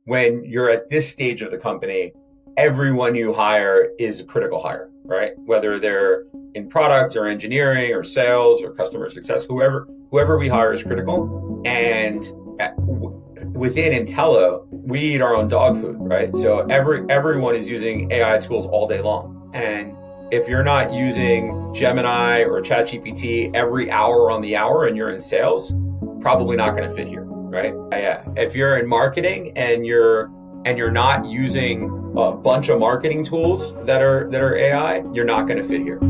when you're at this stage of the company, everyone you hire is a critical hire, right? Whether they're in product or engineering or sales or customer success, whoever we hire is critical. And within Intelo, we eat our own dog food, right? So everyone is using AI tools all day long. And if you're not using Gemini or ChatGPT every hour on the hour and you're in sales, probably not going to fit here, right? Yeah. If you're in marketing and you're not using a bunch of marketing tools that are AI, you're not going to fit here.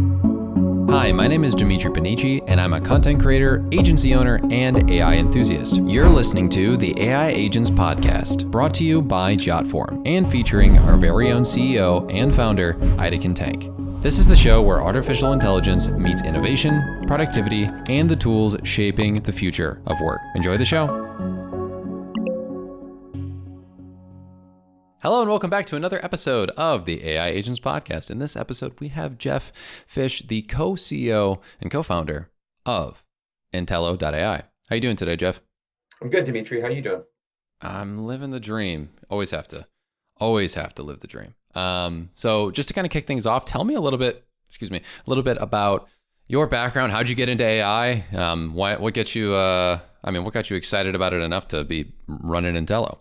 Hi, my name is Dimitri Panici, and I'm a content creator, agency owner, and AI enthusiast. You're listening to the AI Agents Podcast, brought to you by Jotform, and featuring our very own CEO and founder, Ida Tank. This is the show where artificial intelligence meets innovation, productivity, and the tools shaping the future of work. Enjoy the show. Hello and welcome back to another episode of the AI Agents Podcast. In this episode, we have Jeff Fish, the co-CEO and co-founder of Intelo AI. How you doing today, Jeff? I'm good, Dimitri. How you doing? I'm living the dream. Always have to live the dream. So just to kind of kick things off, tell me a little bit about your background. How'd you get into AI? What got you excited about it enough to be running Intelo?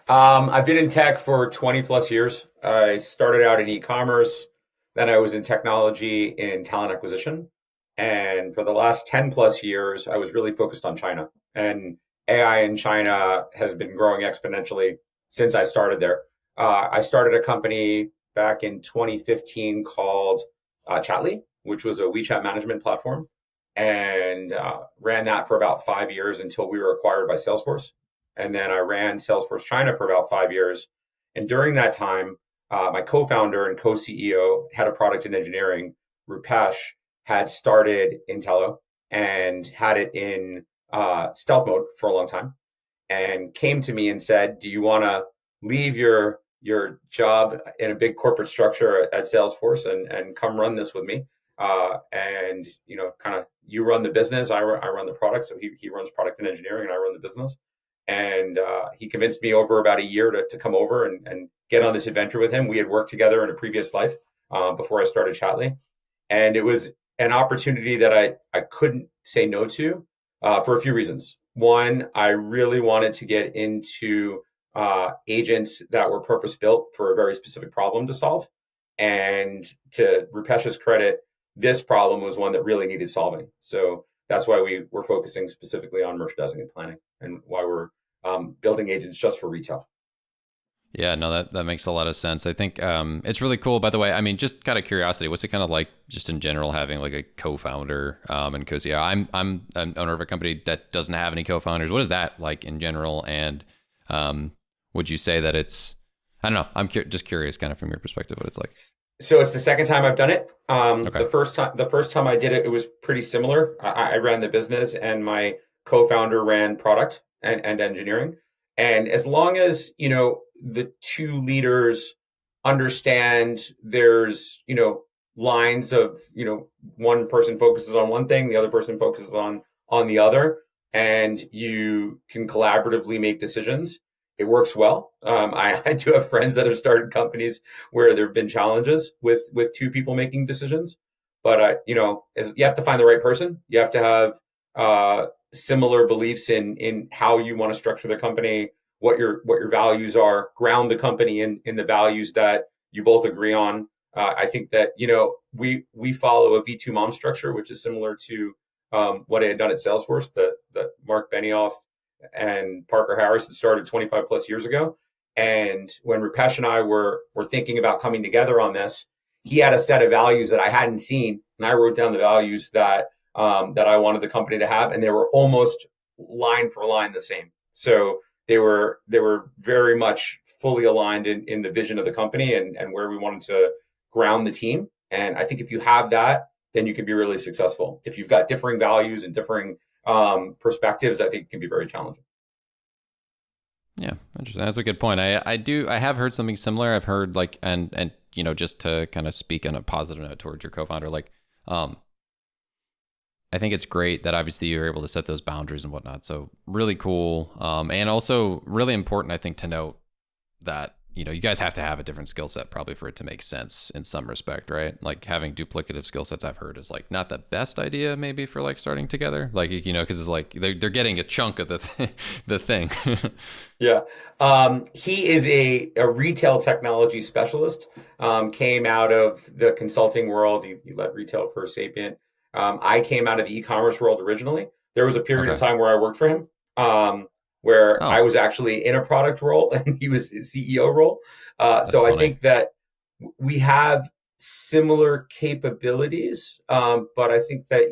I've been in tech for 20 plus years. I started out in e-commerce, then I was in technology in talent acquisition. And for the last 10 plus years, I was really focused on China. And AI in China has been growing exponentially since I started there. I started a company back in 2015 called Chatly, which was a WeChat management platform, and ran that for about 5 years until we were acquired by Salesforce. And then I ran Salesforce China for about 5 years. And during that time, my co-founder and co-CEO, head of product and engineering, Rupesh, had started Intelo and had it in stealth mode for a long time, and came to me and said, do you want to leave your job in a big corporate structure at Salesforce and come run this with me? And, you run the business, I run the product. So he runs product and engineering and I run the business. And he convinced me over about a year to come over and get on this adventure with him. We had worked together in a previous life before I started Chatly. And it was an opportunity that I couldn't say no to for a few reasons. One, I really wanted to get into agents that were purpose-built for a very specific problem to solve. And to Rupesh's credit, this problem was one that really needed solving. So that's why we were focusing specifically on merchandising and planning, and why we're building agents just for retail. Yeah, no, that makes a lot of sense. I think it's really cool. By the way, I mean, just kind of curiosity, what's it kind of like just in general having like a co-founder and co-CEO? I'm an owner of a company that doesn't have any co-founders. What is that like in general? And would you say that it's, I don't know, I'm just curious kind of from your perspective what it's like. So it's the second time I've done it. Okay. The first time I did it, it was pretty similar. I ran the business and my co-founder ran product and engineering. And as long as, the two leaders understand there's, lines of, one person focuses on one thing, the other person focuses on the other, and you can collaboratively make decisions, it works well. I do have friends that have started companies where there have been challenges with two people making decisions. But, you have to find the right person. You have to have similar beliefs in how you want to structure the company, what your values are, ground the company in the values that you both agree on. I think that, we follow a V2 mom structure, which is similar to what I had done at Salesforce, that Mark Benioff and Parker Harris had started 25 plus years ago. And when Rupesh and I were thinking about coming together on this, he had a set of values that I hadn't seen. And I wrote down the values that I wanted the company to have. And they were almost line for line the same. So they were very much fully aligned in the vision of the company and where we wanted to ground the team. And I think if you have that, then you can be really successful. If you've got differing values and differing perspectives, I think it can be very challenging. Yeah, interesting. That's a good point. I have heard something similar. I've heard like, and just to kind of speak on a positive note towards your co-founder, like, I think it's great that obviously you're able to set those boundaries and whatnot. So really cool. And also really important, I think, to note that, you guys have to have a different skill set probably for it to make sense in some respect, right? Like having duplicative skill sets, I've heard, is like not the best idea maybe for like starting together, like, because it's like they're getting a chunk of the thing. Yeah. He is a retail technology specialist, came out of the consulting world. He led retail for Sapient. I came out of the e-commerce world originally. There was a period of Okay. time where I worked for him, where I Oh, was actually in a product role and he was in CEO role. that's So I funny. think that we have similar capabilities, but I think that,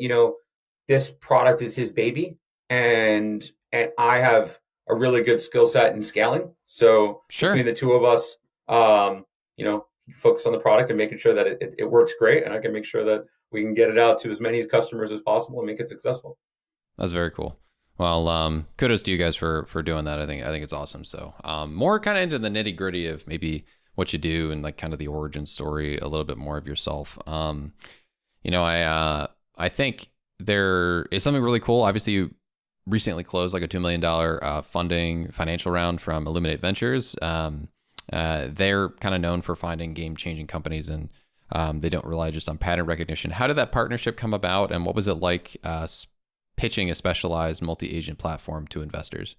this product is his baby, and I have a really good skill set in scaling. So between Sure. the two of us, focus on the product and making sure that it works great, and I can make sure that we can get it out to as many customers as possible and make it successful. That's very cool. Well, kudos to you guys for doing that. I think it's awesome. So, more kind of into the nitty gritty of maybe what you do and like kind of the origin story, a little bit more of yourself. I think there is something really cool. Obviously, you recently closed like a $2 million funding financial round from Illuminate Ventures. They're kind of known for finding game-changing companies, and they don't rely just on pattern recognition. How did that partnership come about, and what was it like pitching a specialized multi-agent platform to investors?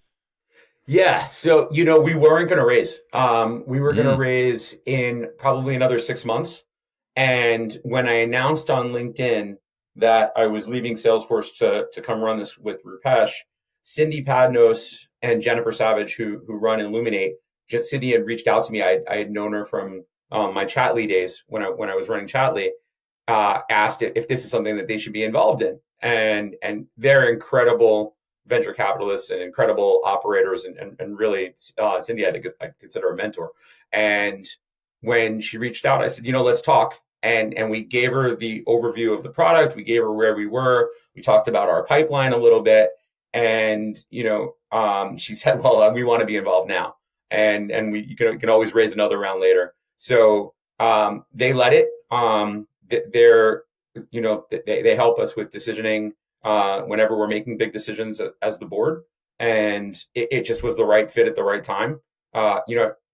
Yeah, so we weren't going to raise. We were going to Mm, raise in probably another 6 months. And when I announced on LinkedIn that I was leaving Salesforce to come run this with Rupesh, Cindy Padnos and Jennifer Savage, who run Illuminate, Cindy had reached out to me. I had known her from my Chatly days when I was running Chatly. Asked if this is something that they should be involved in, and they're incredible venture capitalists and incredible operators, and really, Cindy, I consider a mentor. And when she reached out, I said, let's talk. And we gave her the overview of the product. We gave her where we were. We talked about our pipeline a little bit, and she said, "Well, we want to be involved now, and you can always raise another round later." So they let it. They're they help us with decisioning whenever we're making big decisions as the board, and it just was the right fit at the right time.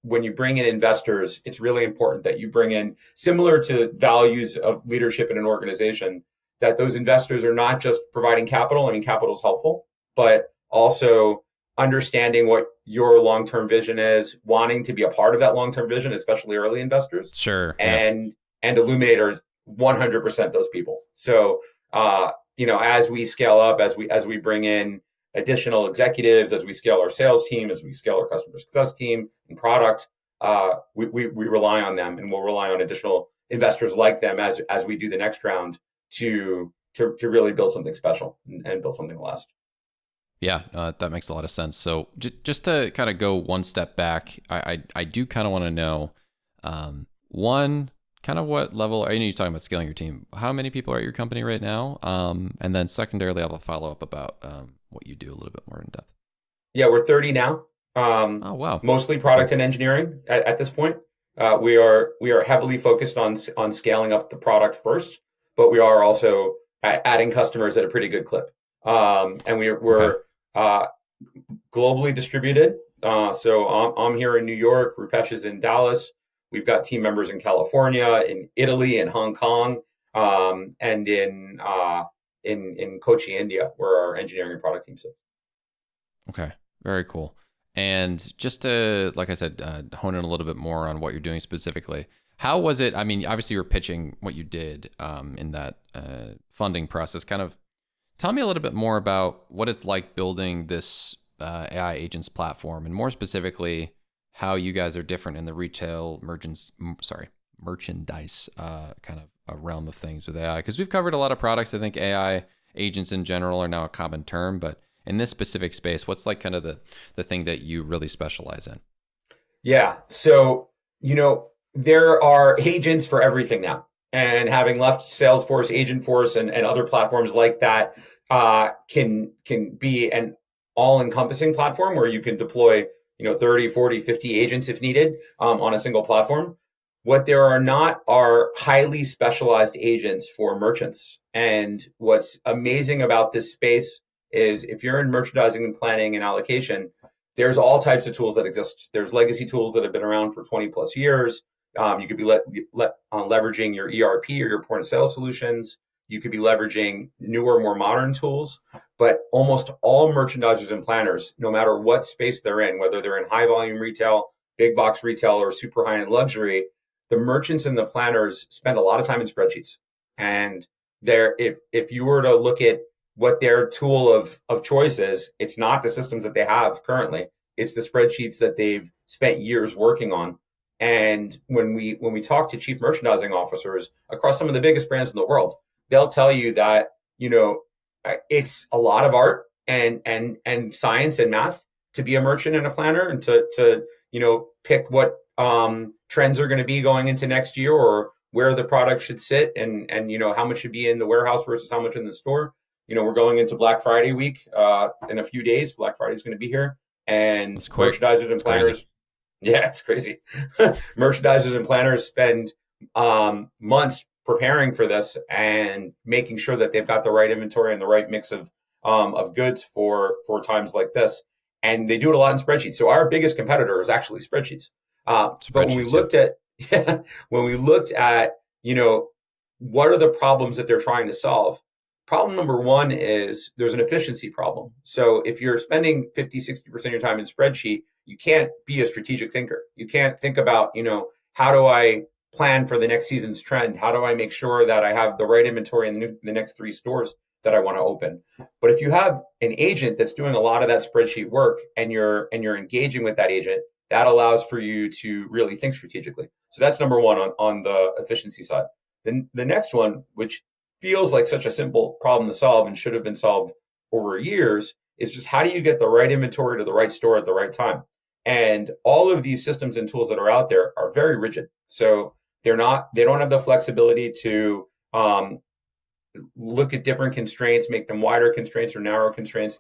When you bring in investors, it's really important that you bring in, similar to values of leadership in an organization, that those investors are not just providing capital. I mean, capital is helpful, but also understanding what your long-term vision is, wanting to be a part of that long-term vision, especially early investors, sure. Yeah. and Illuminators 100% those people. So, as we scale up, as we bring in additional executives, as we scale our sales team, as we scale our customer success team and product, we rely on them, and we'll rely on additional investors like them as we do the next round to really build something special and build something to last. Yeah, that makes a lot of sense. So just to kind of go one step back, I do kind of want to know, one, kind of what level, I know you're talking about scaling your team. How many people are at your company right now? And then secondarily, I'll have a follow up about what you do a little bit more in depth. Yeah, we're 30 now. Oh, wow. Mostly Okay. product and engineering at this point. We are heavily focused on scaling up the product first, but we are also adding customers at a pretty good clip. And Okay. we're globally distributed. So I'm here in New York. Rupesh is in Dallas. We've got team members in California, in Italy, in Hong Kong, and in Kochi, India, where our engineering and product team sits. Okay. Very cool. And just to, like I said, hone in a little bit more on what you're doing specifically. How was it? I mean, obviously you were pitching what you did in that funding process. Kind of tell me a little bit more about what it's like building this AI agents platform, and more specifically, how you guys are different in the retail merchandise kind of a realm of things with AI. Because we've covered a lot of products. I think AI agents in general are now a common term, but in this specific space, what's like kind of the thing that you really specialize in? Yeah. So, there are agents for everything now. And having left Salesforce, Agentforce, and other platforms like that, can be an all-encompassing platform where you can deploy, 30, 40, 50 agents if needed, on a single platform. What there are not are highly specialized agents for merchants. And what's amazing about this space is if you're in merchandising and planning and allocation, there's all types of tools that exist. There's legacy tools that have been around for 20 plus years. You could be leveraging your ERP or your point of sale solutions. You could be leveraging newer, more modern tools. But almost all merchandisers and planners, no matter what space they're in, whether they're in high volume retail, big box retail, or super high end luxury, the merchants and the planners spend a lot of time in spreadsheets. And if you were to look at what their tool of choice is, it's not the systems that they have currently. It's the spreadsheets that they've spent years working on. And when we talk to chief merchandising officers across some of the biggest brands in the world, they'll tell you that, it's a lot of art and science and math to be a merchant and a planner, and to pick what trends are going to be going into next year, or where the product should sit, and how much should be in the warehouse versus how much in the store. We're going into Black Friday week in a few days. Black Friday is going to be here, and It's quick. merchandisers and It's crazy. planners. Yeah, it's crazy. Merchandisers and planners spend months preparing for this and making sure that they've got the right inventory and the right mix of goods for times like this. And they do it a lot in spreadsheets. So our biggest competitor is actually spreadsheets. But when we Spreadsheets, yep. looked at when we looked at what are the problems that they're trying to solve, problem number one is there's an efficiency problem. So if you're spending 50-60% of your time in spreadsheet, you can't be a strategic thinker. You can't think about, how do I plan for the next season's trend? How do I make sure that I have the right inventory in the next 3 stores that I want to open? But if you have an agent that's doing a lot of that spreadsheet work, and you're engaging with that agent, that allows for you to really think strategically. So that's number one on the efficiency side. Then the next one, which feels like such a simple problem to solve and should have been solved over years, is just how do you get the right inventory to the right store at the right time? And all of these systems and tools that are out there are very rigid. So they don't have the flexibility to look at different constraints, make them wider constraints or narrow constraints.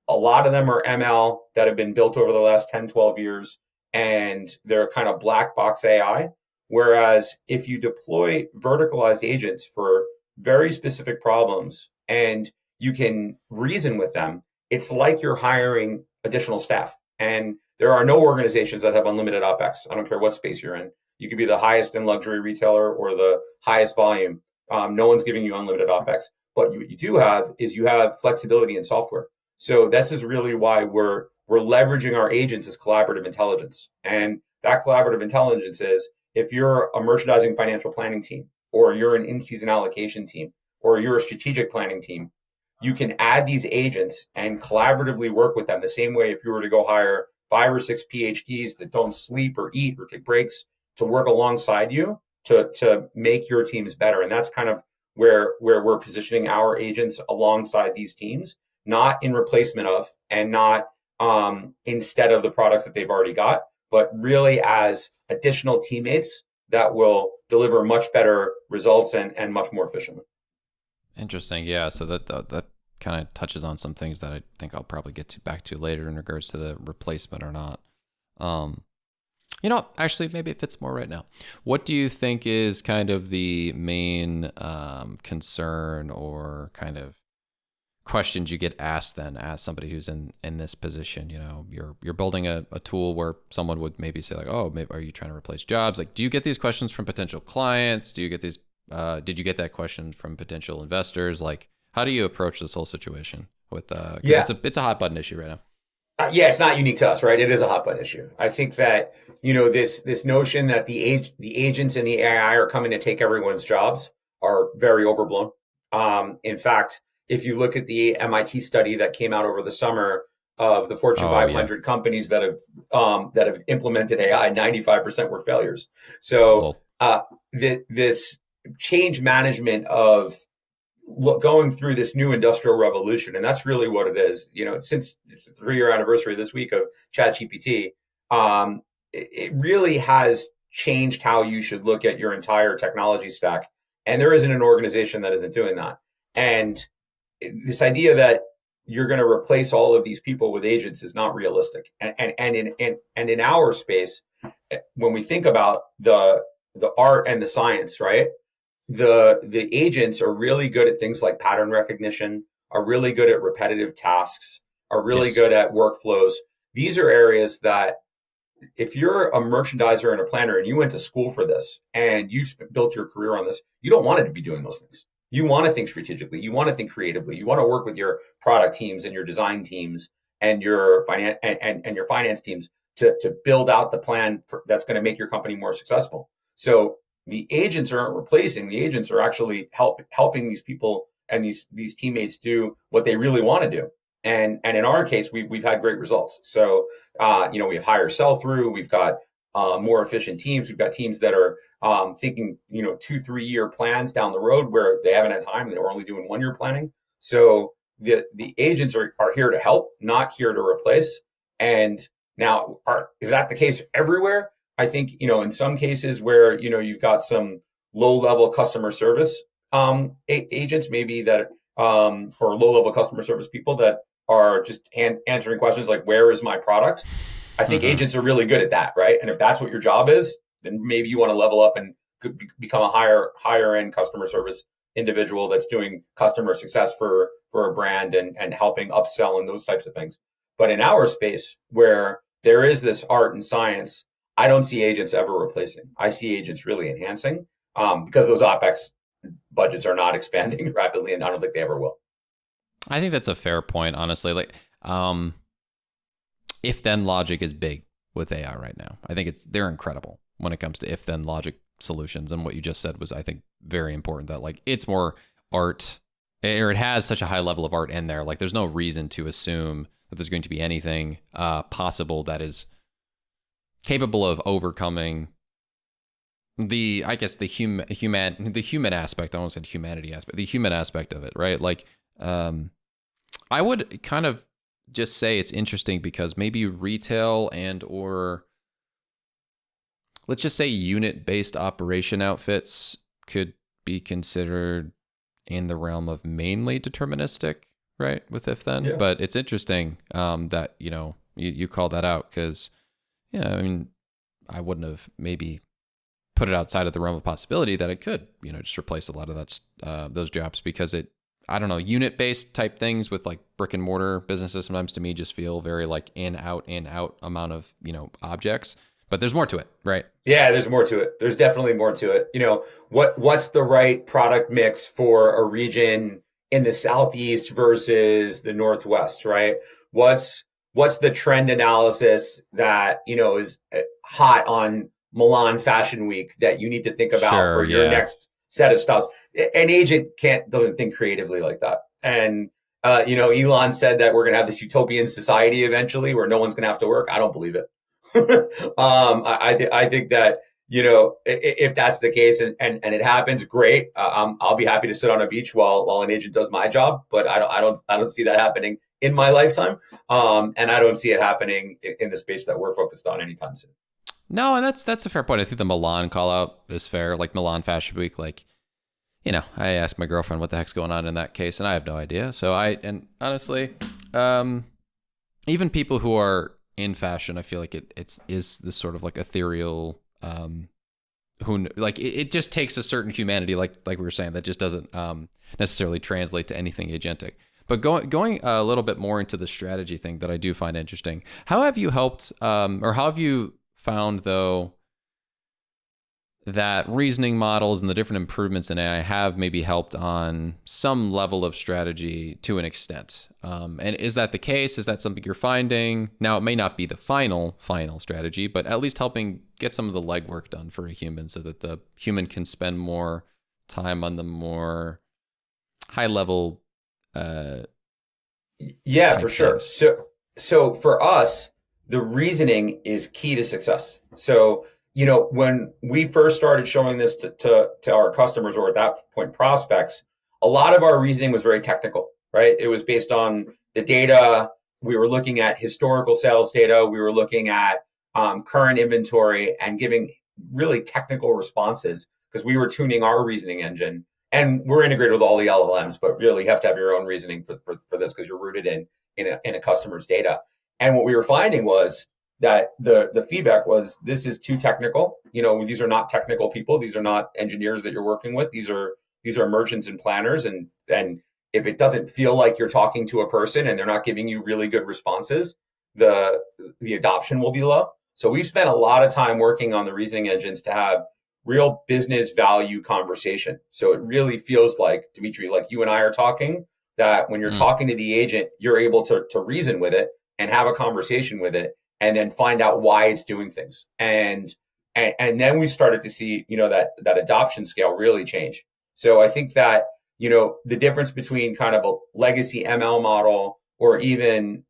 A lot of them are ML that have been built over the last 10, 12 years, and they're kind of black box AI. Whereas if you deploy verticalized agents for very specific problems and you can reason with them, it's like you're hiring additional staff. And there are no organizations that have unlimited OpEx. I don't care what space you're in. You could be the highest in luxury retailer or the highest volume. No one's giving you unlimited OpEx. But what you do have is you have flexibility in software. So this is really why we're leveraging our agents as collaborative intelligence. And that collaborative intelligence is, if you're a merchandising financial planning team, or you're an in-season allocation team, or you're a strategic planning team, you can add these agents and collaboratively work with them the same way if you were to go hire 5 or 6 PhDs that don't sleep or eat or take breaks to work alongside you to make your teams better. And that's kind of where we're positioning our agents alongside these teams, not in replacement of, and not instead of the products that they've already got, but really as additional teammates that will deliver much better results and much more efficiently. Interesting. Yeah. So that kind of touches on some things that I think I'll probably back to later in regards to the replacement or not. Actually, maybe it fits more right now. What do you think is kind of the main concern or kind of questions you get asked then as somebody who's in this position? You're building a tool where someone would maybe say like, oh, maybe are you trying to replace jobs? Like, do you get these questions from potential clients? Do you get these did you get that question from potential investors? Like, how do you approach this whole situation with because it's a hot button issue right now? Yeah, it's not unique to us, right? It is a hot button issue. I think that this notion that the agents and the AI are coming to take everyone's jobs are very overblown. In fact, if you look at the MIT study that came out over the summer of the Fortune 500 companies that have implemented AI, 95% were failures. So this change management of going through this new industrial revolution, and that's really what it is. Since it's the 3-year anniversary this week of ChatGPT, it really has changed how you should look at your entire technology stack. And there isn't an organization that isn't doing that. And this idea that you're going to replace all of these people with agents is not realistic. And in our space, when we think about the the art and the science, right? The agents are really good at things like pattern recognition, are really good at repetitive tasks, are really Yes. good at workflows. These are areas that if you're a merchandiser and a planner and you went to school for this and you built your career on this, you don't want it to be doing those things. You want to think strategically. You want to think creatively. You want to work with your product teams and your design teams and your and your finance teams to build out the plan that's going to make your company more successful. So the agents aren't replacing. The agents are actually helping these people and these teammates do what they really want to do. And in our case, we've had great results. So we have higher sell through. We've got more efficient teams. We've got teams that are thinking 2-3 year plans down the road where they haven't had time. They're only doing 1 year planning. So the agents are here to help, not here to replace. And now, is that the case everywhere? I think in some cases where you've got some low level customer service agents, maybe that or low level customer service people that are just answering questions like, where is my product? I think Mm-hmm. agents are really good at that, right? And if that's what your job is, then maybe you want to level up and become a higher end customer service individual that's doing customer success for a brand and helping upsell and those types of things. But in our space where there is this art and science, I don't see agents ever replacing. I see agents really enhancing because those OpEx budgets are not expanding rapidly, and I don't think they ever will. I think that's a fair point, honestly. Like, if then logic is big with AI right now. I think they're incredible when it comes to if then logic solutions. And what you just said was, I think, very important, that like it's more art, or it has such a high level of art in there. Like there's no reason to assume that there's going to be anything possible that is capable of overcoming the human aspect. I almost said humanity aspect, the human aspect of it, right? Like, I would kind of just say it's interesting because maybe retail and or let's just say unit-based operation outfits could be considered in the realm of mainly deterministic, right? With if then, Yeah. but it's interesting that you call that out because I mean, I wouldn't have maybe put it outside of the realm of possibility that it could just replace a lot of those jobs, because I don't know, unit-based type things with like brick and mortar businesses sometimes to me just feel very like in out amount of, objects, but there's more to it, right? Yeah, there's more to it. There's definitely more to it. What's the right product mix for a region in the Southeast versus the Northwest, right? What's the trend analysis that, is hot on Milan Fashion Week that you need to think about Sure. for your Yeah. next set of styles? An agent doesn't think creatively like that. And Elon said that we're going to have this utopian society eventually where no one's going to have to work. I don't believe it. I think that if that's the case and it happens, great. I'll be happy to sit on a beach while an agent does my job. But I don't see that happening in my lifetime. And I don't see it happening in the space that we're focused on anytime soon. No, and that's a fair point. I think the Milan call out is fair, like Milan Fashion Week. Like, I asked my girlfriend what the heck's going on in that case, and I have no idea. And honestly, even people who are in fashion, I feel like it is this sort of like ethereal, it just takes a certain humanity, like we were saying, that just doesn't necessarily translate to anything agentic. But going a little bit more into the strategy thing that I do find interesting, how have you helped, or how have you found though that reasoning models and the different improvements in AI have maybe helped on some level of strategy to an extent? And is that the case? Is that something you're finding? Now, it may not be the final strategy, but at least helping get some of the legwork done for a human so that the human can spend more time on the more high level Yeah, type for sure. things. So for us, the reasoning is key to success. So, when we first started showing this to our customers, or at that point prospects, a lot of our reasoning was very technical, right? It was based on the data. We were looking at historical sales data. We were looking at current inventory and giving really technical responses because we were tuning our reasoning engine. And we're integrated with all the LLMs, but really you have to have your own reasoning for this because you're rooted in a customer's data. And what we were finding was that the feedback was, this is too technical. These are not technical people. These are not engineers that you're working with. These are merchants and planners. And if it doesn't feel like you're talking to a person and they're not giving you really good responses, the adoption will be low. So we've spent a lot of time working on the reasoning engines to have real business value conversation. So it really feels like, Dimitri, like you and I are talking, that when you're talking to the agent, you're able to reason with it and have a conversation with it, and then find out why it's doing things. And then we started to see, that adoption scale really change. So I think that, the difference between kind of a legacy ML model or even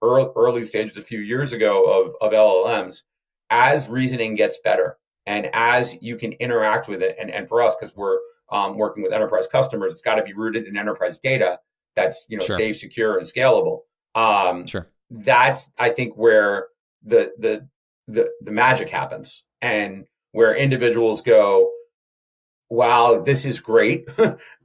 early stages a few years ago of LLMs, as reasoning gets better and as you can interact with it, and for us, because we're working with enterprise customers, it's got to be rooted in enterprise data that's Sure. safe, secure, and scalable. Sure. That's, I think, where the magic happens, and where individuals go, wow, this is great.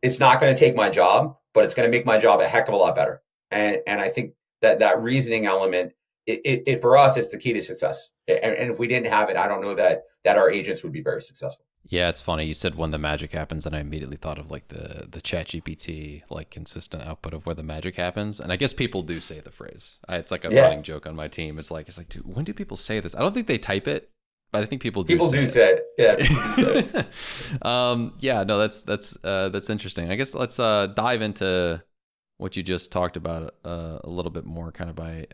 It's not going to take my job, but it's going to make my job a heck of a lot better. And I think that reasoning element, it for us, it's the key to success. And if we didn't have it, I don't know that our agents would be very successful. Yeah, it's funny. You said when the magic happens, and I immediately thought of like the chat GPT, like consistent output of where the magic happens. And I guess people do say the phrase. It's like a running joke on my team. It's like, dude, when do people say this? I don't think they type it, but I think people do say it. Yeah, people do say it. Yeah, no, that's interesting. I guess let's dive into what you just talked about a little bit more, kind of by.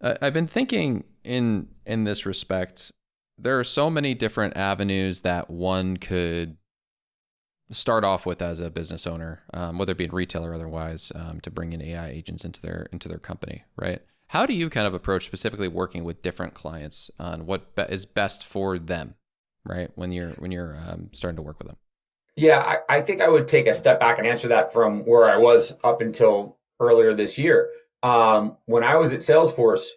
I've been thinking in this respect. There are so many different avenues that one could start off with as a business owner, whether it be in retail or otherwise, to bring in AI agents into their company, right? How do you kind of approach specifically working with different clients on what is best for them, right? When you're starting to work with them. Yeah, I think I would take a step back and answer that from where I was up until earlier this year. When I was at Salesforce,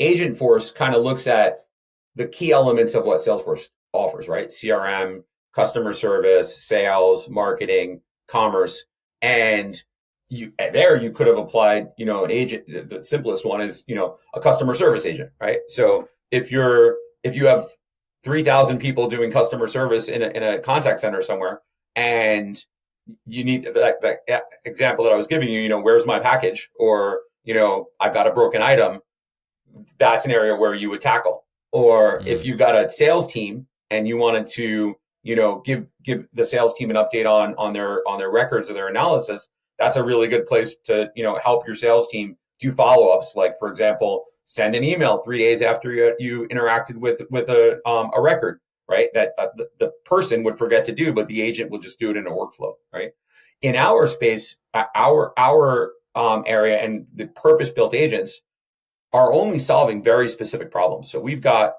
Agentforce kind of looks at the key elements of what Salesforce offers, right? CRM, customer service, sales, marketing, commerce. And you could have applied, an agent. The simplest one is, a customer service agent, right? So if you have 3,000 people doing customer service in a contact center somewhere, and you need that example that I was giving you, where's my package? Or, I've got a broken item. That's an area where you would tackle. Or if you got a sales team and you wanted to, give the sales team an update on their records or their analysis, that's a really good place to, help your sales team do follow-ups. Like, for example, send an email 3 days after you interacted with a record, right? That the person would forget to do, but the agent will just do it in a workflow, right? In our space, our area, and the purpose-built agents are only solving very specific problems. So we've got,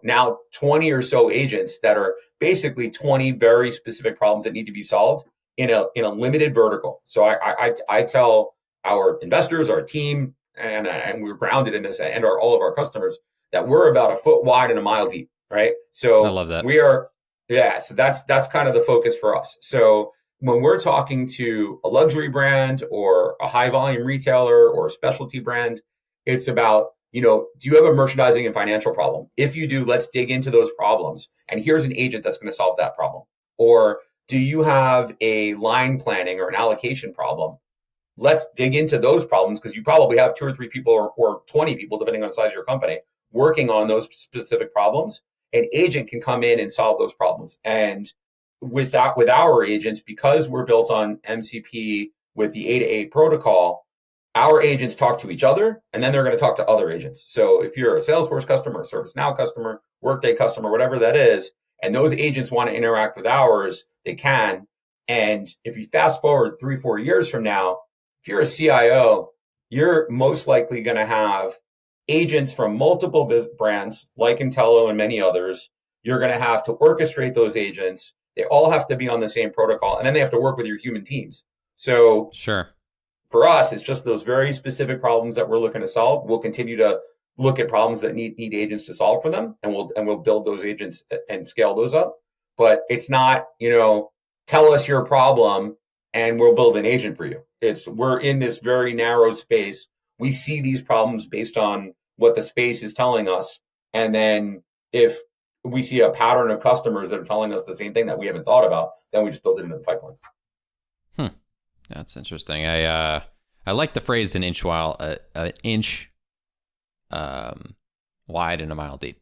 now 20 or so agents that are basically 20 very specific problems that need to be solved in a limited vertical. So I tell our investors, our team, and we're grounded in this, and all of our customers, that we're about a foot wide and a mile deep, right? So I love that. So that's kind of the focus for us. So when we're talking to a luxury brand or a high volume retailer or a specialty brand, it's about, do you have a merchandising and financial problem? If you do, let's dig into those problems. And here's an agent that's going to solve that problem. Or do you have a line planning or an allocation problem? Let's dig into those problems, because you probably have 2 or 3 people or 20 people, depending on the size of your company, working on those specific problems. An agent can come in and solve those problems. And with our agents, because we're built on MCP with the A2A protocol, our agents talk to each other, and then they're going to talk to other agents. So if you're a Salesforce customer, ServiceNow customer, Workday customer, whatever that is, and those agents want to interact with ours, they can. And if you fast forward 3-4 years from now, if you're a CIO, you're most likely going to have agents from multiple brands like Intelo and many others. You're going to have to orchestrate those agents. They all have to be on the same protocol, and then they have to work with your human teams. So sure. For us, it's just those very specific problems that we're looking to solve. We'll continue to look at problems that need agents to solve for them, and we'll build those agents and scale those up. But it's not, tell us your problem and we'll build an agent for you. We're in this very narrow space. We see these problems based on what the space is telling us. And then if we see a pattern of customers that are telling us the same thing that we haven't thought about, then we just build it into the pipeline. That's interesting. I like the phrase an inch wide and a mile deep.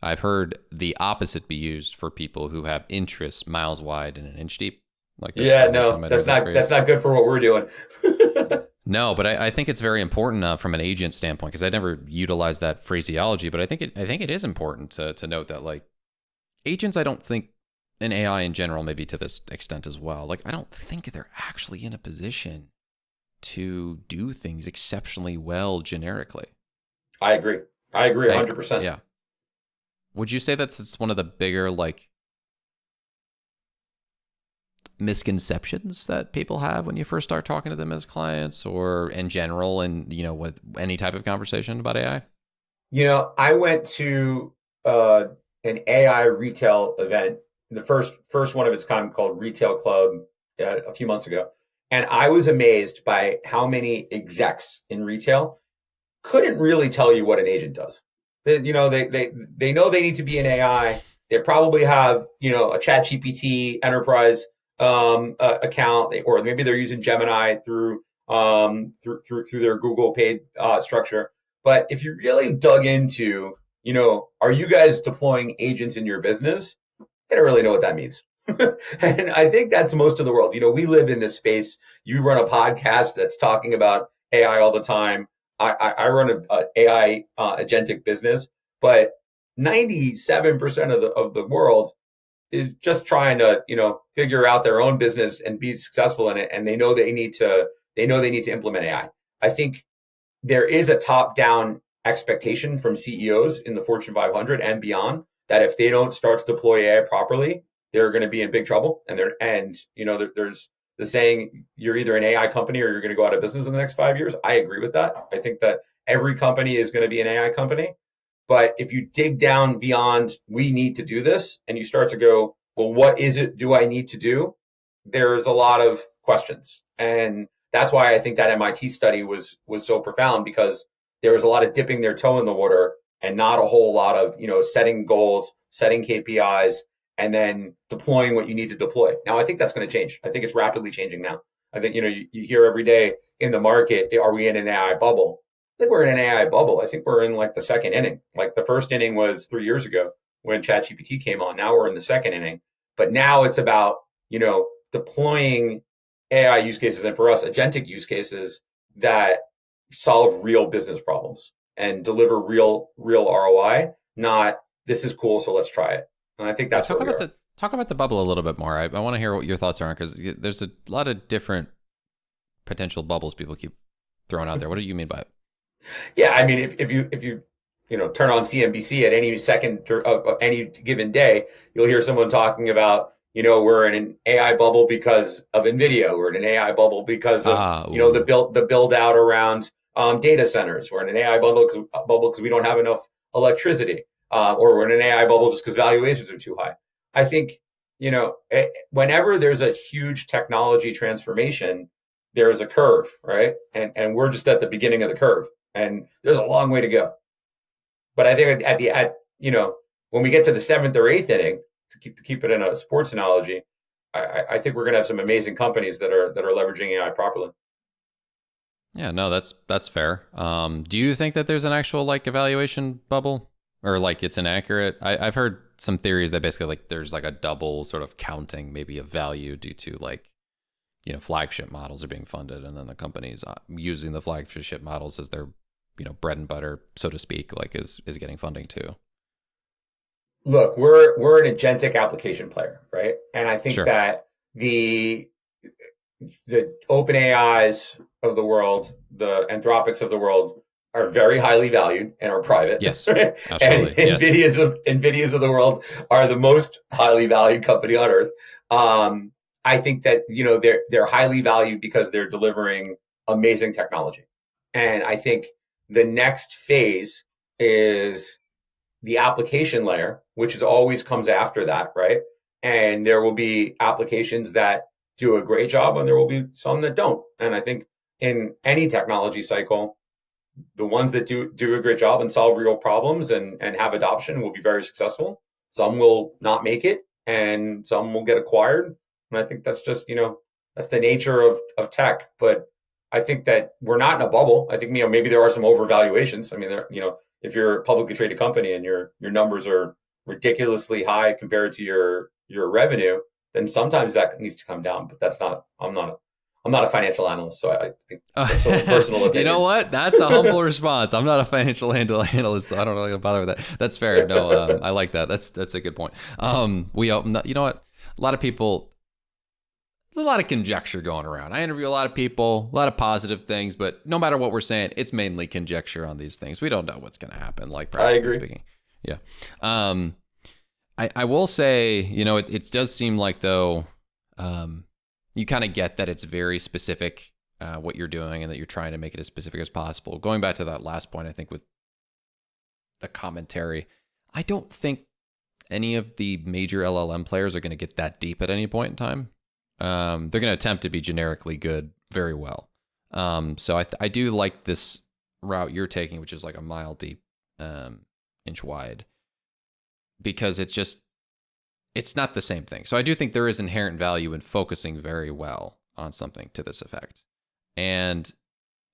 I've heard the opposite be used for people who have interests miles wide and an inch deep. Like that's not good for what we're doing. No, but I think it's very important from an agent standpoint, because I never utilized that phraseology. But I think it is important to note that, like, agents, I don't think, and AI in general, maybe to this extent as well, like, I don't think they're actually in a position to do things exceptionally well generically. I agree 100%. Yeah. Would you say that's one of the bigger, like, misconceptions that people have when you first start talking to them as clients, or in general, and, you know, with any type of conversation about AI? You know, I went to an AI retail event, the first one of its kind, called Retail Club, a few months ago, and I was amazed by how many execs in retail couldn't really tell you what an agent does. You know, they know they need to be an AI. They probably have, you know, a ChatGPT enterprise account, or maybe they're using Gemini through their Google paid structure. But if you really dug into, you know, are you guys deploying agents in your business? They don't really know what that means. And I think that's most of the world. You know, we live in this space. You run a podcast that's talking about AI all the time. I run a AI agentic business, but 97% of the world is just trying to, you know, figure out their own business and be successful in it. And they know they need to implement AI. I think there is a top-down expectation from CEOs in the Fortune 500 and beyond that if they don't start to deploy AI properly, they're going to be in big trouble. And you know, there's the saying, you're either an AI company or you're going to go out of business in the next 5 years. I agree with that. I think that every company is going to be an AI company. But if you dig down beyond, we need to do this, and you start to go, well, what is it do I need to do? There's a lot of questions. And that's why I think that MIT study was so profound, because there was a lot of dipping their toe in the water and not a whole lot of, you know, setting goals, setting KPIs, and then deploying what you need to deploy. Now, I think that's going to change. I think it's rapidly changing now. I think, you know, you hear every day in the market, are we in an AI bubble? I think we're in an AI bubble. I think we're in like the second inning. Like the first inning was 3 years ago when ChatGPT came on. Now we're in the second inning. But now it's about, you know, deploying AI use cases, and for us, agentic use cases that solve real business problems and deliver real ROI, not this is cool, so let's try it. And I think that's talk about the bubble a little bit more. I want to hear what your thoughts are, because there's a lot of different potential bubbles people keep throwing out there. What do you mean by it? Yeah, I mean, if you turn on CNBC at any second of any given day, you'll hear someone talking about, you know, we're in an AI bubble because of NVIDIA. We're in an AI bubble because of the build out around data centers. We're in an AI bubble because we don't have enough electricity, or we're in an AI bubble just because valuations are too high. I think, you know, whenever there's a huge technology transformation, there's a curve, right? And we're just at the beginning of the curve, and there's a long way to go. But I think at you know, when we get to the seventh or eighth inning, to keep it in a sports analogy, I think we're going to have some amazing companies that are leveraging AI properly. Yeah, no, that's fair. Do you think that there's an actual, like, evaluation bubble, or like it's inaccurate? I've heard some theories that basically, like, there's like a double sort of counting maybe of value due to, like, you know, flagship models are being funded, and then the companies using the flagship models as their, you know, bread and butter, so to speak, like is getting funding too. Look, we're an agentic application player, right? And I think Sure. that the open AIs of the world, the Anthropics of the world, are very highly valued and are private. Yes, right? absolutely. And Yes. NVIDIA's of the world are the most highly valued company on earth. I think that, you know, they're highly valued because they're delivering amazing technology. And I think the next phase is the application layer, which is always comes after that, right? And there will be applications that do a great job, and there will be some that don't. And I think in any technology cycle, the ones that do a great job and solve real problems and have adoption will be very successful. Some will not make it, and some will get acquired. And I think that's just, that's the nature of tech. But I think that we're not in a bubble. I think, maybe there are some overvaluations. I mean, if you're a publicly traded company and your numbers are ridiculously high compared to your revenue, then sometimes that needs to come down. But that's not. I'm not a financial analyst, so I personal opinions. You know what? That's a humble response. I'm not a financial analyst, so I don't really bother with that. That's fair. No, I like that. That's a good point. You know what? A lot of people, a lot of conjecture going around. I interview a lot of people, a lot of positive things, but no matter what we're saying, it's mainly conjecture on these things. We don't know what's going to happen. Like practically speaking, yeah. I will say, it does seem like though. You kind of get that it's very specific what you're doing and that you're trying to make it as specific as possible. Going back to that last point, I think with the commentary, I don't think any of the major LLM players are going to get that deep at any point in time. They're going to attempt to be generically good very well. So I do like this route you're taking, which is like a mile deep, inch wide, because it's not the same thing. So I do think there is inherent value in focusing very well on something to this effect. And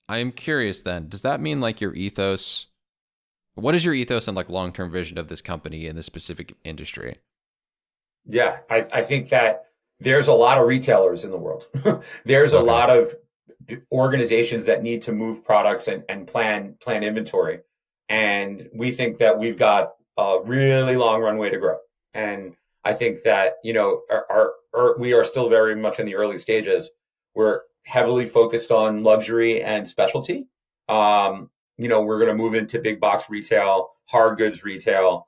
I'm curious then, does that mean like your ethos, what is your ethos and like long-term vision of this company in this specific industry? Yeah, I think that there's a lot of retailers in the world. There's a lot of organizations that need to move products and plan inventory. And we think that we've got a really long runway to grow. And I think that, we are still very much in the early stages. We're heavily focused on luxury and specialty. We're going to move into big box retail, hard goods retail,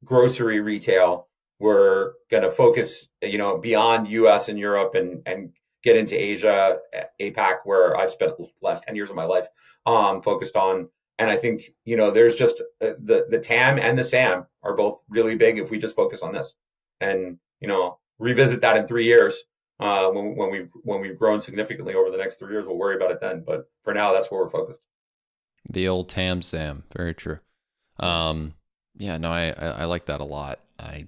grocery retail. We're going to focus, beyond US and Europe and get into Asia, APAC, where I've spent the last 10 years of my life focused on. And I think, there's just the TAM and the SAM are both really big if we just focus on this and, revisit that in 3 years. When we've grown significantly over the next 3 years, we'll worry about it then. But for now, that's where we're focused. The old TAM SAM. Very true. Yeah, no, I like that a lot. I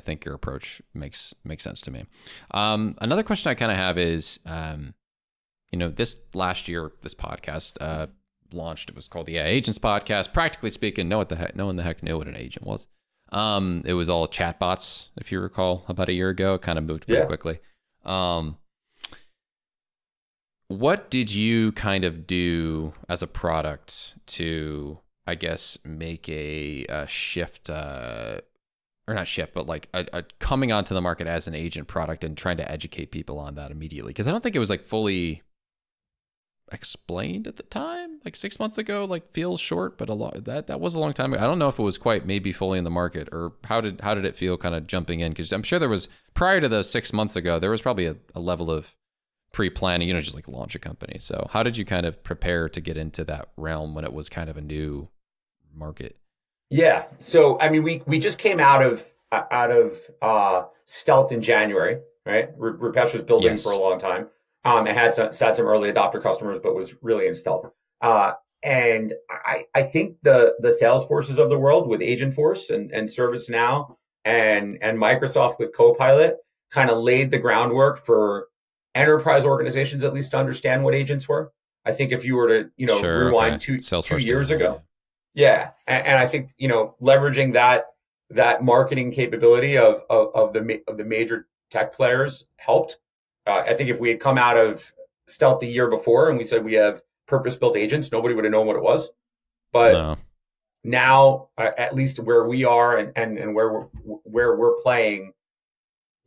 think your approach makes sense to me. Another question I kind of have is, this last year, this podcast, launched. It was called the AI Agents Podcast. Practically speaking, no one the heck knew what an agent was. It was all chatbots, if you recall, about a year ago. It kind of moved pretty quickly. What did you kind of do as a product to, I guess, make a shift, or not shift, but like a coming onto the market as an agent product and trying to educate people on that immediately? Because I don't think it was like fully explained at the time, like 6 months ago. Like feels short, but that was a long time ago. I don't know if it was quite maybe fully in the market, or how did it feel kind of jumping in? Because I'm sure there was, prior to those 6 months ago, there was probably a level of pre-planning, just like launch a company. So how did you kind of prepare to get into that realm when it was kind of a new market? Yeah, so I mean, we just came out of stealth in January, right? Rupesh was building for a long time. It had some early adopter customers, but was really in stealth. And I think the Salesforces of the world with Agentforce and ServiceNow and Microsoft with Copilot kind of laid the groundwork for enterprise organizations at least to understand what agents were. I think if you were to rewind two years ago, and I think leveraging that marketing capability of the major tech players helped. I think if we had come out of stealth the year before and we said we have purpose-built agents, nobody would have known what it was. But now, at least where we are and where we're playing,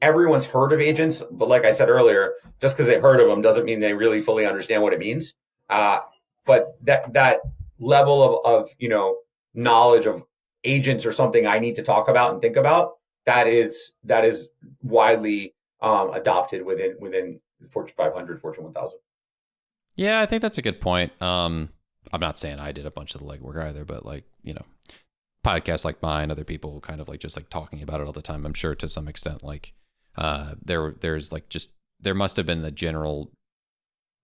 everyone's heard of agents. But like I said earlier, just because they've heard of them doesn't mean they really fully understand what it means. But that level of knowledge of agents or something I need to talk about and think about, that is widely adopted within Fortune 500, Fortune 1000. Yeah, I think that's a good point. I'm not saying I did a bunch of the legwork either, but podcasts like mine, other people kind of like just like talking about it all the time. I'm sure to some extent, like there must have been a general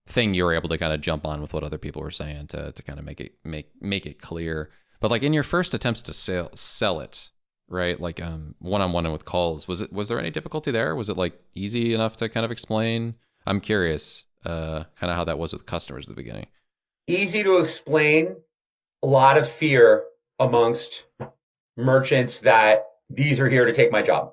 thing you were able to kind of jump on with what other people were saying to kind of make it clear. But like in your first attempts to sell it, right? Like one-on-one and with calls, was there any difficulty there? Was it like easy enough to kind of explain? I'm curious, kind of how that was with customers at the beginning. Easy to explain, a lot of fear amongst merchants that these are here to take my job.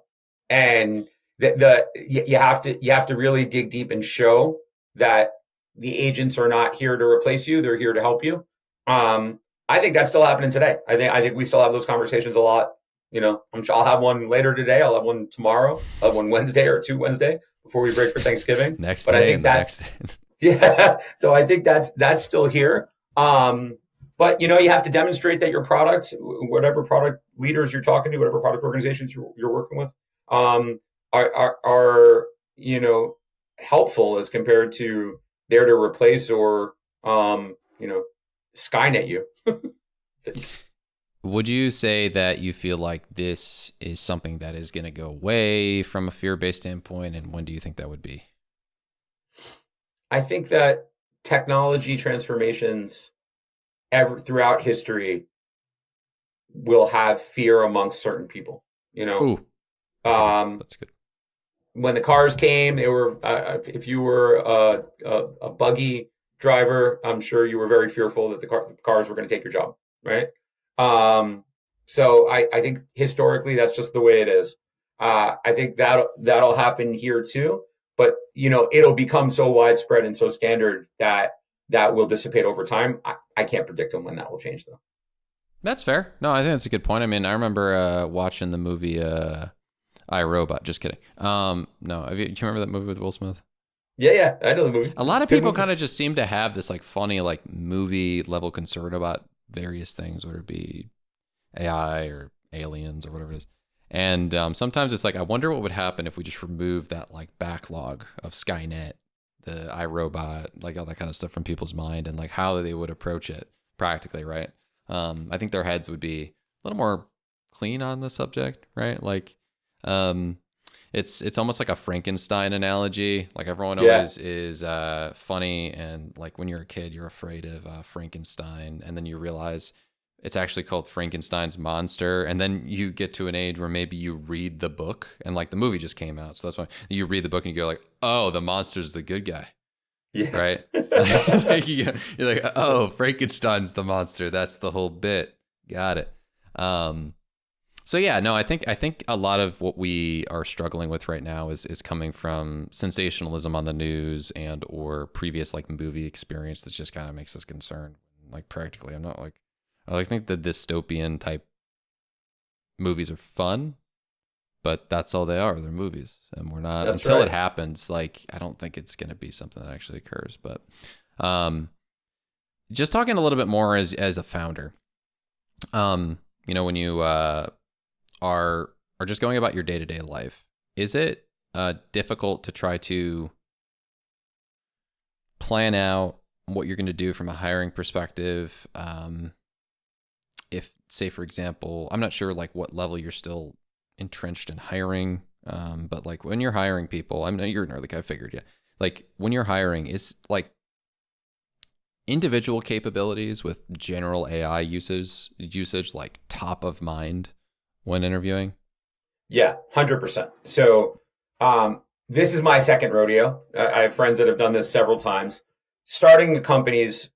And you have to really dig deep and show that the agents are not here to replace you, they're here to help you. I think that's still happening today. I think we still have those conversations a lot. You know, I'll have one later today. I'll have one tomorrow. I'll have one Wednesday or two Wednesday before we break for Thanksgiving. Next but day I think and that, the next day. yeah. So I think that's still here. But you know, you have to demonstrate that your product, whatever product leaders you're talking to, whatever product organizations you're working with, are you know, helpful as compared to there to replace or you know, Skynet you. Would you say that you feel like this is something that is going to go away from a fear-based standpoint, and when do you think that would be? I think that technology transformations throughout history will have fear amongst certain people. You know, Ooh, that's good. When the cars came, they were if you were a buggy driver, I'm sure you were very fearful that the cars were going to take your job, right? So I think historically that's just the way it is. I think that'll happen here too, but you know, it'll become so widespread and so standard that will dissipate over time. I can't predict when that will change though. That's fair. No, I think that's a good point. I mean, I remember watching the movie iRobot. Just kidding. No, do you remember that movie with Will Smith? Yeah, I know the movie. A lot of people kind of just seem to have this like funny like movie level concern about various things, whether it be AI or aliens or whatever it is. And sometimes it's like, I wonder what would happen if we just removed that like backlog of Skynet, the iRobot, like all that kind of stuff from people's mind, and like how they would approach it practically, right? I think their heads would be a little more clean on the subject, right? Like, it's almost like a Frankenstein analogy. Like everyone always is funny, and like when you're a kid, you're afraid of Frankenstein, and then you realize it's actually called Frankenstein's monster, and then you get to an age where maybe you read the book, and like the movie just came out, so that's why you read the book and you go like, oh, the monster's the good guy. Yeah. Right? You're like, oh, Frankenstein's the monster. That's the whole bit. Got it. So yeah, no, I think a lot of what we are struggling with right now is coming from sensationalism on the news and or previous like movie experience that just kind of makes us concerned. Like practically, I'm not like, I think the dystopian type movies are fun, but that's all they are. They're movies, and we're not until it happens. Like, I don't think it's going to be something that actually occurs. But just talking a little bit more as a founder, you know, when you are just going about your day-to-day life, is it difficult to try to plan out what you're going to do from a hiring perspective? If, say, for example, I'm not sure like what level you're still entrenched in hiring, but like when you're hiring people, I mean, you're an early guy, I figured, yeah. Like when you're hiring, is like individual capabilities with general AI usage like top of mind when interviewing? Yeah, 100%. So this is my second rodeo. I have friends that have done this several times. Starting companies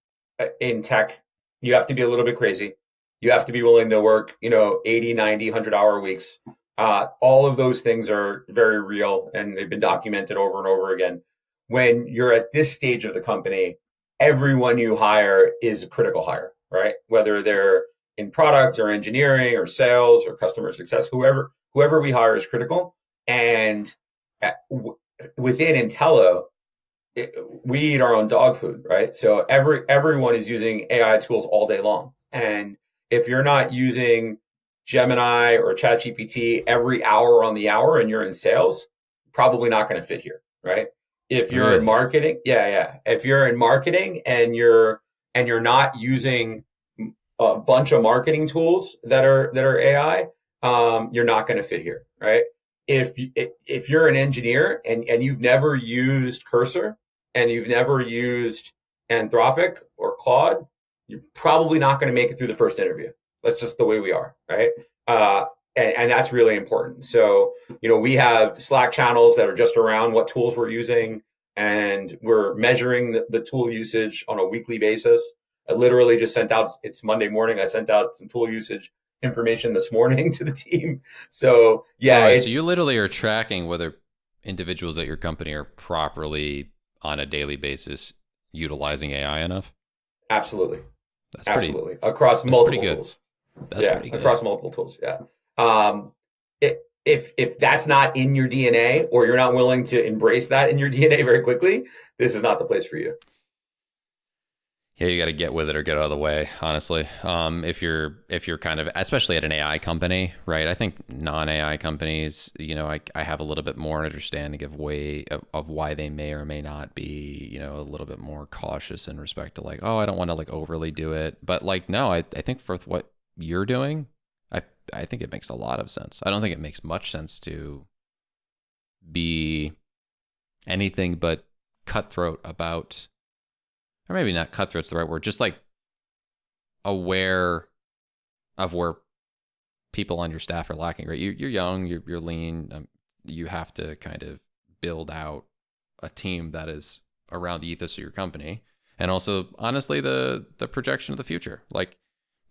in tech, you have to be a little bit crazy. You have to be willing to work, you know, 80, 90, 100-hour weeks. All of those things are very real, and they've been documented over and over again. When you're at this stage of the company, everyone you hire is a critical hire, right? Whether they're in product or engineering or sales or customer success, whoever we hire is critical. And within Intelo, we eat our own dog food, right? So everyone is using AI tools all day long. And if you're not using Gemini or ChatGPT every hour on the hour and you're in sales, probably not going to fit here, right? If you're in marketing, if you're in marketing and you're not using a bunch of marketing tools that are AI, you're not going to fit here, right? If you're an engineer and you've never used Cursor and you've never used Anthropic or Claude, you're probably not going to make it through the first interview. That's just the way we are, right? Uh, and that's really important. So, we have Slack channels that are just around what tools we're using, and we're measuring the tool usage on a weekly basis. I literally just sent out, it's Monday morning, I sent out some tool usage information this morning to the team. So, yeah, Oh, so it's you literally are tracking whether individuals at your company are properly on a daily basis utilizing AI enough. absolutely, That's pretty. absolutely across That's pretty multiple good. tools. That's Yeah, pretty good. across multiple tools. Yeah. Um, if that's not in your DNA, or you're not willing to embrace that in your DNA very quickly, this is not the place for you. Yeah, you got to get with it or get out of the way. Honestly, if you're kind of, especially at an AI company, right? I think non-AI companies, I have a little bit more understanding of why they may or may not be, a little bit more cautious in respect to like, oh, I don't want to like overly do it, but like, no, I think for what you're doing, I think it makes a lot of sense. I don't think it makes much sense to be anything but cutthroat about, or maybe not cutthroat's the right word, just like aware of where people on your staff are lacking, right? You're young, you're lean, you have to kind of build out a team that is around the ethos of your company, and also honestly the projection of the future. Like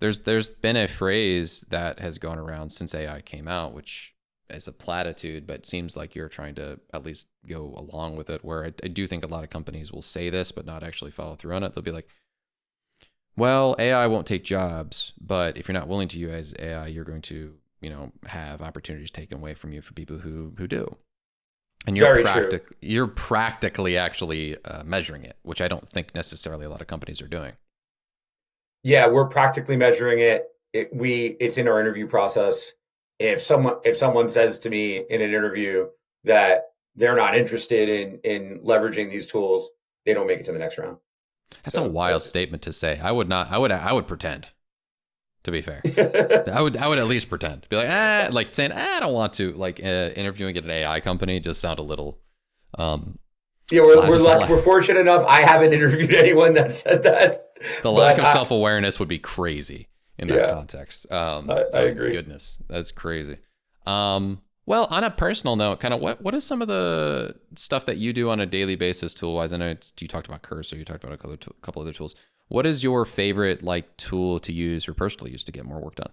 there's been a phrase that has gone around since AI came out, which is a platitude, but seems like you're trying to at least go along with it, where I do think a lot of companies will say this but not actually follow through on it. They'll be like, well, AI won't take jobs, but if you're not willing to use AI, you're going to, have opportunities taken away from you for people who do. And Very true. you're practically actually measuring it, which I don't think necessarily a lot of companies are doing. Yeah, we're practically measuring it. It's in our interview process. If someone says to me in an interview that they're not interested in leveraging these tools, they don't make it to the next round. That's a So wild that's statement to say. I would not. I would pretend. To be fair, it. I would at least pretend. Be like saying I don't want to. Like interviewing at an AI company just sound a little. Um, Yeah, we're fortunate enough. I haven't interviewed anyone that said that, the lack but of self awareness would be crazy in that yeah, context. I Oh agree. goodness, that's crazy. Well, on a personal note, kind of what is some of the stuff that you do on a daily basis tool wise? I know you talked about Cursor, you talked about a couple other tools. What is your favorite like tool to use for personal use to get more work done?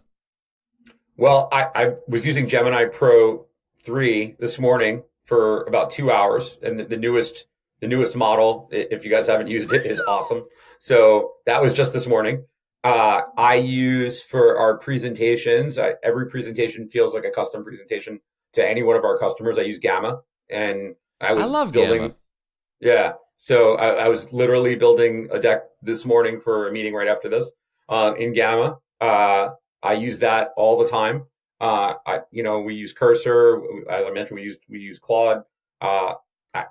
Well, I was using Gemini Pro 3 this morning for about 2 hours, and the newest model, if you guys haven't used it, is awesome. So that was just this morning. I use for our presentations. Every presentation feels like a custom presentation to any one of our customers. I use Gamma, and I I was love Gamma. building. Yeah. So I was literally building a deck this morning for a meeting right after this in Gamma. I use that all the time. We use Cursor, as I mentioned. We use Claude. Uh, I,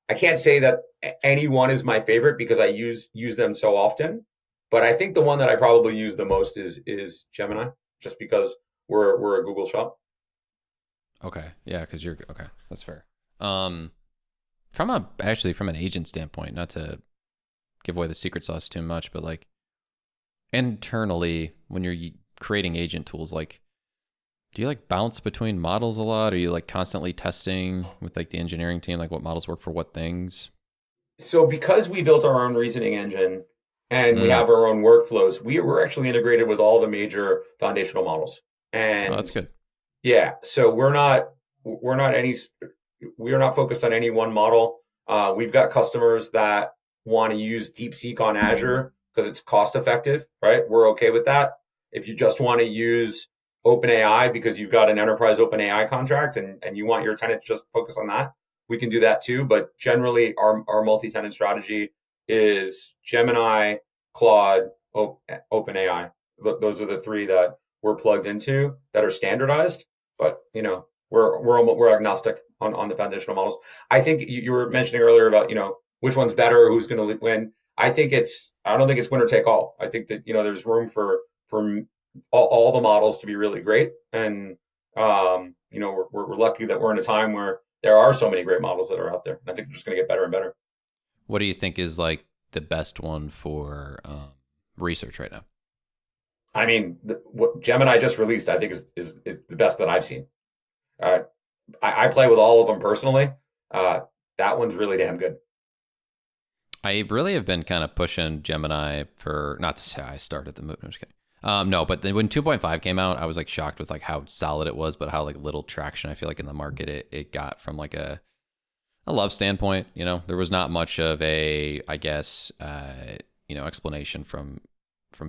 I can't say that any one is my favorite because I use them so often. But I think the one that I probably use the most is Gemini, just because we're a Google shop. Okay, yeah, because you're okay. That's fair. Um, from an agent standpoint, not to give away the secret sauce too much, but like internally when you're creating agent tools, like do you like bounce between models a lot? Are you like constantly testing with like the engineering team, like what models work for what things? So because we built our own reasoning engine and we Mm. have our own workflows, we're actually integrated with all the major foundational models. Oh, that's And good. yeah, so we are not focused on any one model. We've got customers that want to use DeepSeek on Azure because it's cost effective, right? We're okay with that. If you just want to use OpenAI because you've got an enterprise OpenAI contract and you want your tenant to just focus on that, we can do that too. But generally, our multi-tenant strategy is Gemini, Claude, OpenAI. Those are the three that we're plugged into that are standardized. But we're agnostic on the foundational models. I think you were mentioning earlier about which one's better, who's going to win. I don't think it's winner take all. I think that there's room for all the models to be really great, and we're lucky that we're in a time where there are so many great models that are out there. And I think they're just going to get better and better. What do you think is like the best one for research right now? I mean, what Gemini just released, I think is the best that I've seen. Uh, I play with all of them personally. Uh, that one's really damn good. I really have been kind of pushing Gemini for, not to say I started the move. I'm just kidding. No, but then when 2.5 came out, I was like shocked with like how solid it was, but how like little traction I feel like in the market it got from like a love standpoint. You know, there was not much of a, I guess, explanation from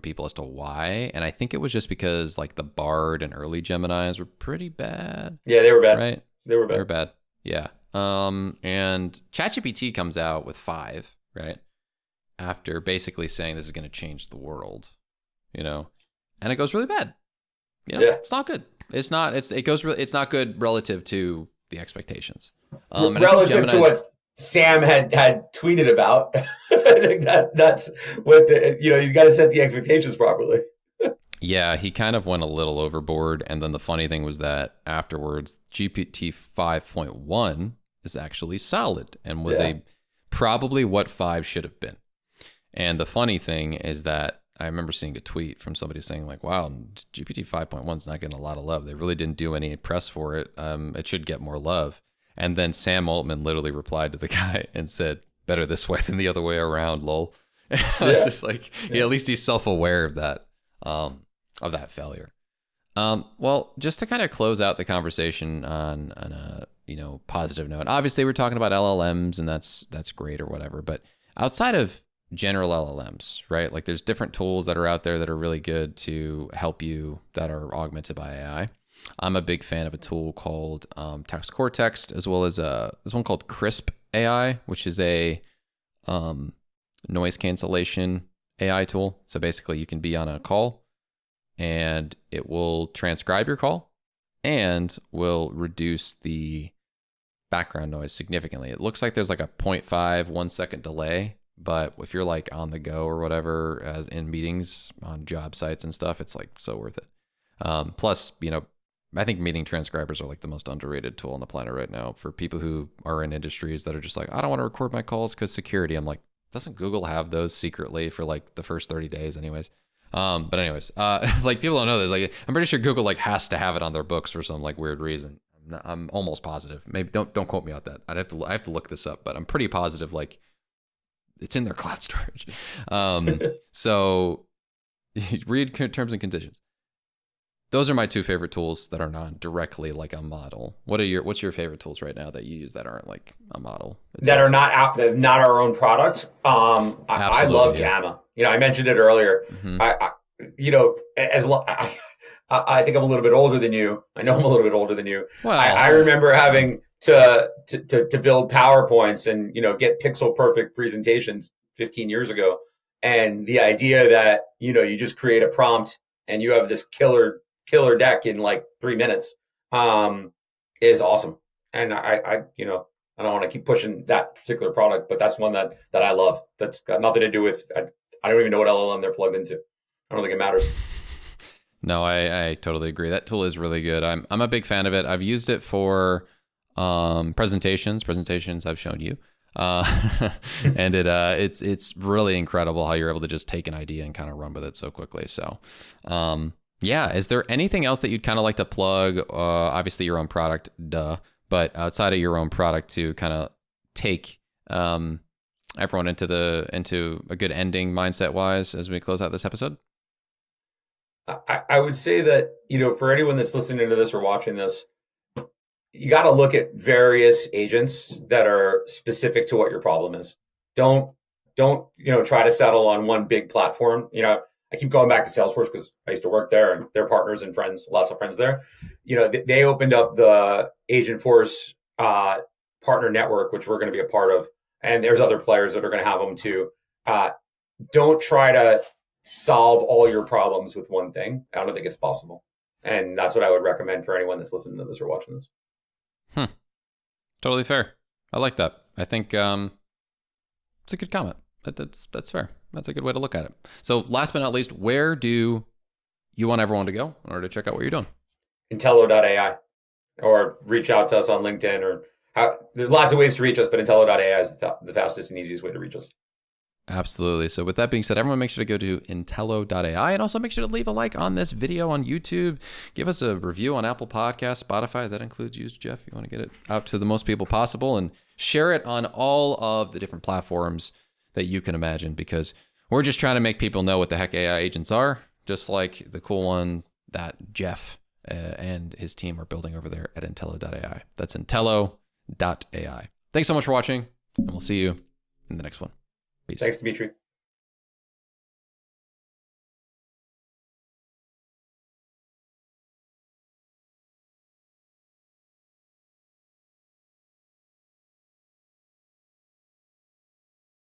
people as to why. And I think it was just because like the Bard and early Geminis were pretty bad. Yeah, they were bad. Right? They were bad. They were bad. Yeah. And ChatGPT comes out with 5, right? After basically saying this is going to change the world, you know, and it goes really bad. You know, Yeah. It's not good. It's not. It's not good relative to the expectations. Relative to what Sam had tweeted about, I think that's what you got to set the expectations properly. Yeah, he kind of went a little overboard. And then the funny thing was that afterwards, GPT 5.1 is actually solid and was probably what 5 should have been. And the funny thing is that I remember seeing a tweet from somebody saying like, wow, GPT 5.1 is not getting a lot of love. They really didn't do any press for it. It should get more love. And then Sam Altman literally replied to the guy and said, better this way than the other way around, lol. And I was just like, at least he's self-aware of that failure. Well, just to kind of close out the conversation on a positive note. Obviously, we're talking about LLMs, and that's great or whatever. But outside of general LLMs, right? Like there's different tools that are out there that are really good to help you that are augmented by AI. I'm a big fan of a tool called Text Cortex, as well as this one called Crisp AI, which is a noise cancellation AI tool. So basically, you can be on a call, and it will transcribe your call and will reduce the background noise significantly. It looks like there's like a 0.5, 1 second delay, but if you're like on the go or whatever, as in meetings on job sites and stuff, it's like so worth it. Plus, I think meeting transcribers are like the most underrated tool on the planet right now for people who are in industries that are just like, I don't want to record my calls because security. I'm like, doesn't Google have those secretly for like the first 30 days anyways? But anyways, like people don't know this. Like, I'm pretty sure Google like has to have it on their books for some like weird reason. I'm almost positive. Maybe don't quote me on that. I have to look this up, but I'm pretty positive like it's in their cloud storage. So read terms and conditions. Those are my 2 favorite tools that are not directly like a model. What's your favorite tools right now that you use that aren't like a model itself? That are not our own product? I love Gamma. I mentioned it earlier. Mm-hmm. I think I'm a little bit older than you. I know I'm a little bit older than you. Well, I remember having to build PowerPoints and get pixel perfect presentations 15 years ago, and the idea that you just create a prompt and you have this killer deck in like 3 minutes is awesome. And I don't want to keep pushing that particular product, but that's one that I love. That's got nothing to do with I don't even know what LLM they're plugged into. I don't think it matters. No, I totally agree. That tool is really good. I'm a big fan of it. I've used it for presentations I've shown you. And it's really incredible how you're able to just take an idea and kind of run with it so quickly. So, yeah. Is there anything else that you'd kind of like to plug? Obviously your own product, duh, but outside of your own product to kind of take, everyone into a good ending mindset wise as we close out this episode? I would say that, for anyone that's listening to this or watching this, you got to look at various agents that are specific to what your problem is. Don't try to settle on one big platform. I keep going back to Salesforce because I used to work there and they're partners and friends, lots of friends there. They opened up the Agentforce partner network, which we're going to be a part of. And there's other players that are going to have them too. Don't try to solve all your problems with one thing. I don't think it's possible. And that's what I would recommend for anyone that's listening to this or watching this. Totally fair. I like that. I think it's a good comment. That's fair. That's a good way to look at it. So last but not least, where do you want everyone to go in order to check out what you're doing? Intelo AI, or reach out to us on LinkedIn or There's lots of ways to reach us, but Intelo AI is the fastest and easiest way to reach us. Absolutely. So with that being said, everyone make sure to go to Intelo AI and also make sure to leave a like on this video on YouTube. Give us a review on Apple Podcasts, Spotify. That includes you, Jeff. You want to get it out to the most people possible, and share it on all of the different platforms that you can imagine, because we're just trying to make people know what the heck AI agents are, just like the cool one that Jeff and his team are building over there at Intelo AI. That's Intelo AI. Thanks so much for watching, and we'll see you in the next one. Peace. Thanks, Dimitri.